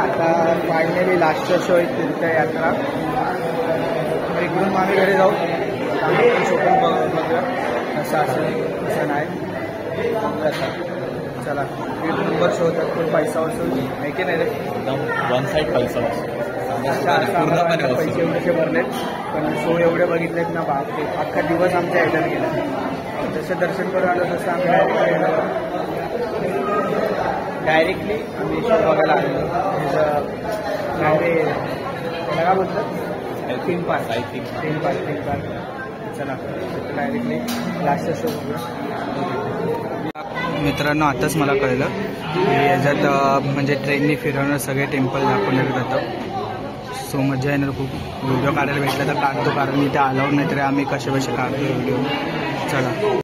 आता finally लास्टचा show आहे तीर्थयात्रा. इकडून आम्ही घरी जाऊ. शोधून बघूया असं असेल असं नाही. चला 1 नंबर शो होतात. पण पैसा वसूल आहे की नाही रे? वन साईड पैसा पूर्णपणे पैसे एवढे भरलेत. पण शो एवढे बघितलेत ना बापरे. अख्खा दिवस आमच्या ह्याच्यात गेला. जसं दर्शन करून आलो तसं आम्ही डायरेक्टली आम्ही शो बघायला आलेलो. त्याला काय बोलतात? Theme park. Theme park. चला डायरेक्टली लास्टचा शो बघूया. मित्रांनो आताच मला कळलं की याच्यात म्हणजे ट्रेननी फिरवणं सगळे टेम्पल दाखवण्यात जातं. सो मजा येणार खूप. व्हिडिओ काढायला भेटला तर काढतो, कारण इथे अलाउड नाही तरी आम्ही कसे काढतो व्हिडिओ. चला.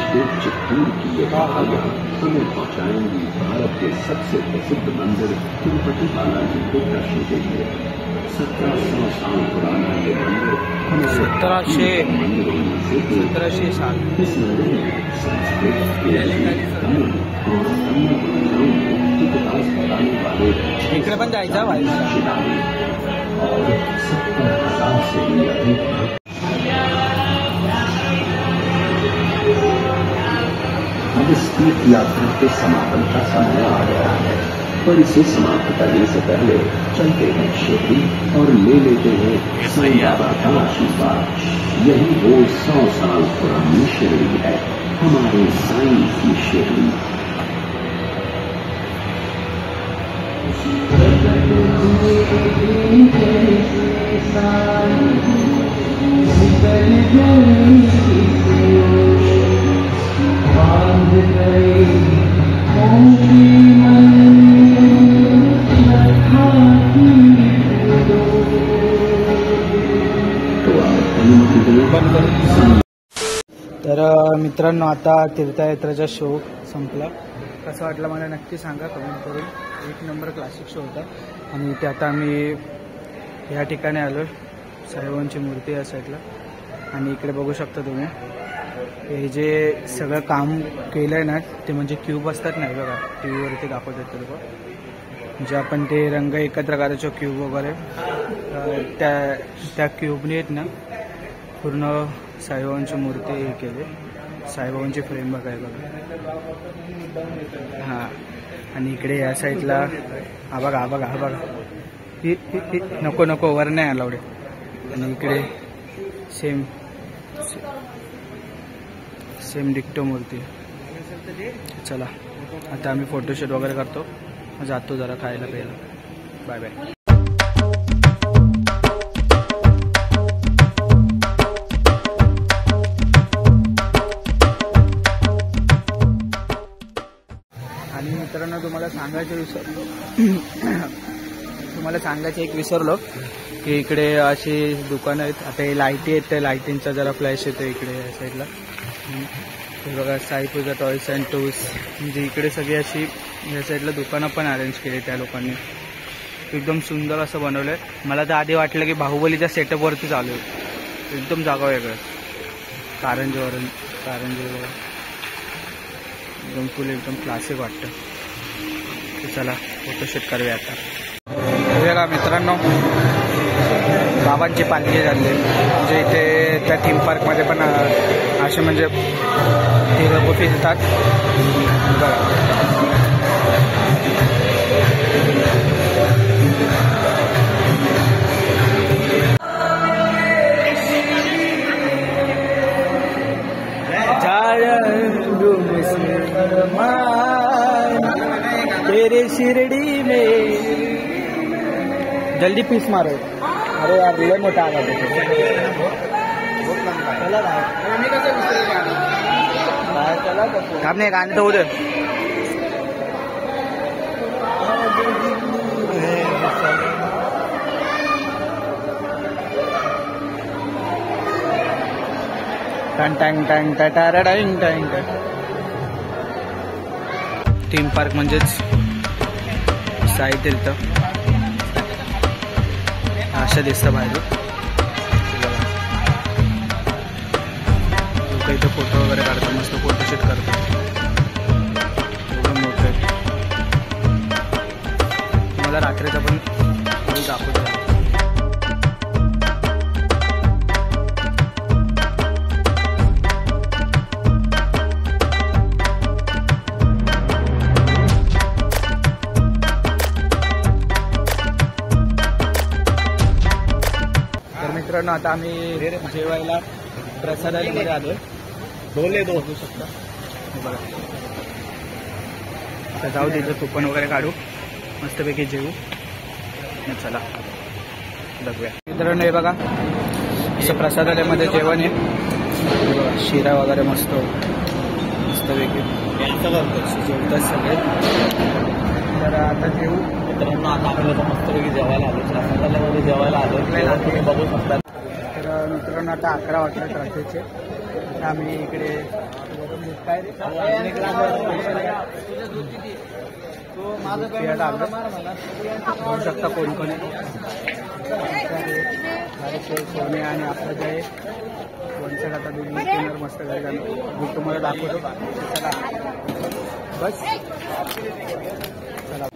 के चित्तूर की ये पहाड़ियाँ हमें पहुँचाएंगी भारत के सबसे प्रसिद्ध मंदिर तिरुपति बालाजी के दर्शन के लिए। 1700 साल पुराना ये मंदिर हमारे 1700 साल। इस मंदिर में संस्कृत, तमिल और अन्य भाषाओं में इतिहास बताने वाले इकडे पण जायचं भाई। और 70,000 से भी अधिक अब इस तीर्थ यात्रा के समापन का समय आ गया है, पर इसे समाप्त करने से पहले चलते हैं शिरडी और ले लेते हैं साईं बाबा का आशीर्वाद। यही वो 100 साल पुरानी शिरडी है, हमारे साईं की शिरडी। तर मित्रांनो, आता तीर्थयात्रेचा शो संपला. कसं वाटलं मला नक्की सांगा कमेंट करून. एक नंबर क्लासिक शो होता. आणि इथे आता आम्ही या ठिकाणी आलो, साईबाबांची मूर्ती या साईडला. आणि इकडे बघू शकता तुम्ही हे जे सगळं काम केलं आहे ना, ते म्हणजे क्यूब असतात नाही बघा, टी व्हीवरती दाखवतात ते लोक. म्हणजे आपण ते रंग एकत्र करायचो क्यूब वगैरे, त्या क्यूबने आहेत ना पूर्ण साईबाबांची मूर्ती हे केली. साईबाबांची फ्रेम बघाय बघा. हां, आणि इकडे या साईडला हा बघा, हा बघा, हा बघा. नको नको, वर नाही अलाउड आहे. आणि इकडे सेम डिक्टो मूर्ती. चला आता आम्ही फोटोशूट वगैरे करतो, जातो जरा खायला प्यायला. Bye bye. आणि मित्रांनो, तुम्हाला सांगायचं एक विसरलो की इकडे अशी दुकानं आहेत. आता हे लाईटी आहेत, त्या लाईटींचा जरा फ्लॅश येतो इकडे या साईडला. हे बघा, साई पूजा टॉयस अँड टूल्स. म्हणजे इकडे सगळी अशी या साईडला दुकानं पण अरेंज केली त्या लोकांनी. एकदम सुंदर असं बनवलं आहे. मला तर आधी वाटलं की बाहुबलीच्या सेटअपवरती चालू आहे. एकदम जागा वेगळं, कारंजी बघा, एकदम फुल एकदम क्लासिक वाटतं. चला फोटोशूट करूया आता. बघा मित्रांनो, बाबांची पालखी झाली. म्हणजे इथे त्या थीम पार्कमध्ये पण असे म्हणजे ते लोक फिरतात बघा. तेरे शिरडी में जल्दी पीस मारो. अरे यार, लय मोठा आला काम नाही, गाणं तर होतं. टंग टंग टंग टाटा टंग टंग. थीम पार्क म्हणजेच साई तीर्थ अशा दिसतं बाहेर. लोक इथं फोटो वगैरे काढतात, मस्त फोटोशूट करतात. एवढं मोठं आहे. तुम्हाला रात्रीचा पण दाखवतो. मित्रांनो, आता आम्ही जेवायला प्रसादालयमध्ये आलो. बघू शकता बघा. तर जाऊ तिथं कुपन वगैरे काढू, मस्तपैकी जेवू. चला बघूया. मित्रांनो, हे बघा, असं प्रसादालयमध्ये जेवण आहे. शिरा वगैरे मस्तपैकी जेवतात सगळे. तर आता जेवू. मित्रांनो, आता आम्ही मस्तपैकी जेवायला आलो, प्रसादालयमध्ये जेवायला आलो. तुम्ही बघू शकता. तर मित्रांनो, आता 11 वाजता रात्रीचे. आता आम्ही इकडे काय रे बघू शकता कोण कोण आहे. सोने आणि आपलं जे आहे वनसेट आता दोन्ही केनर मस्त घरी झालं. मी तुम्हाला दाखवतो. चला बस चला.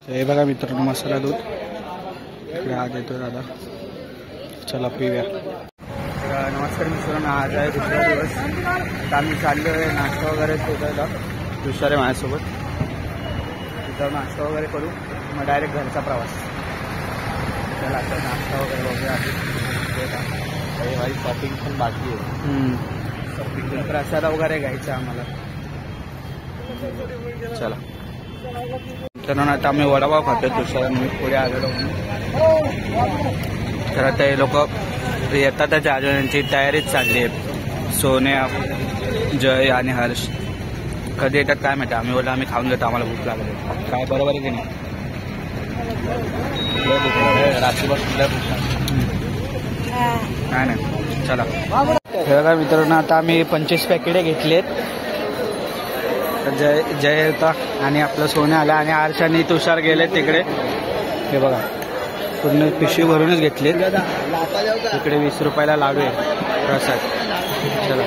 हे बघा मित्रांनो मसाला दूध इकडे आज येतो दादा. चला पिऊया. नमस्कार मित्रांनो, आज आहे दुसरा दिवस. आता आम्ही चाललो आहे नाश्ता वगैरे शोधायला. तुषार आहे माझ्यासोबत. तिथं नाश्ता वगैरे करू मग डायरेक्ट घरचा प्रवास. चला आता नाश्ता वगैरे बघूया. काही शॉपिंग पण बाकी आहे. शॉपिंग प्रसाद वगैरे घ्यायचा आम्हाला. चला तर आता आम्ही वडापाव खातो. तुषार मी पुढे आलेलो म्हणून. तर आता हे लोक येतातच. अजून यांची तयारीच चालली आहे. सोन्या, जय आणि हर्ष कधी येतात काय माहिती. आम्ही बोललो आम्ही खाऊन घेतो, आम्हाला भूक लागली. काय बरोबर आहे की नाही? रात्रीपासून नाही चला. हे बघा मित्रांनो, आता आम्ही 25 पॅकेटे घेतलेत. जय होता आणि आपलं सोनं आलं आणि हर्ष आणि तुषार गेले तिकडे. हे बघा पूर्ण पिशवी भरूनच घेतली. इकडे 20 रुपयाला लाडू आहे प्रसाद. चला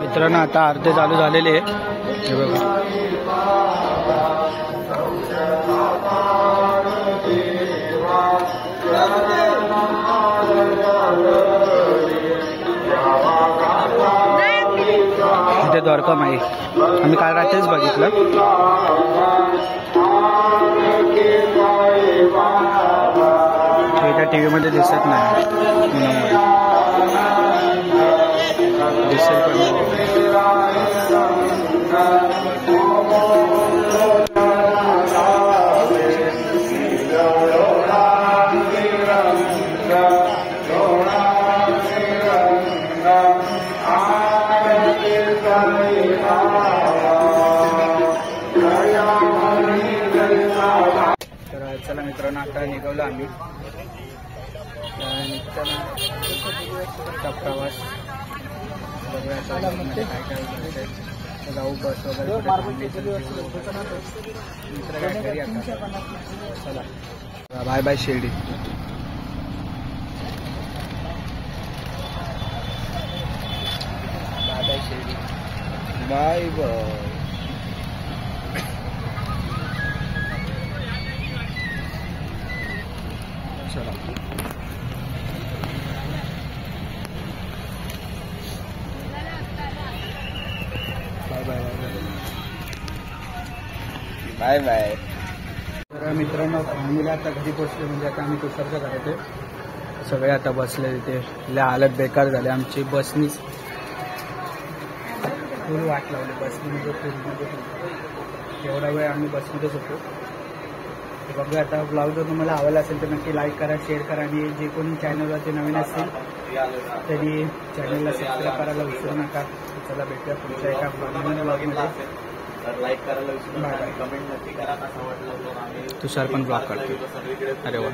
मित्रांनो, आता आरती चालू झालेली आहे. हे बघा इथे द्वारका माई आम्ही काल रात्रीच बघितलं. त्या टी व्हीमध्ये दिसत नाही. दिसेल पण तर चला मित्रांनो, आता निघालो आम्ही. प्रवास बघूया काय काय जाऊ. बस वगैरे मित्र काय घरी आता. चला bye bye Shirdi. Bye bye Shirdi. Bye bye. चला बाय बाय. तर मित्रांनो, फॅमिली आता घरी पोचले. म्हणजे आता आम्ही तुषारच्या घरात आहे. सगळे आता बसले तिथे. लय हालत बेकार झाली आमची. बसनीच फुल वाट लावली. बसनीमध्ये पूर्ण एवढा वेळ आम्ही बसमध्येच होतो. बघूया आता. ब्लॉग जर तुम्हाला आवडला असेल तर नक्की लाईक करा, शेअर करा आणि जे कोणी चॅनलवरती नवीन असतील तरी चॅनलला सबस्क्राईब करायला विसरू नका. चला भेटूया पुढच्या एका ब्लॉगमध्ये. लाईक करायला विसरू नका. कमेंट नक्की करा कसं वाटलं. तुषार पण ब्लॉग करतो. अरे वा.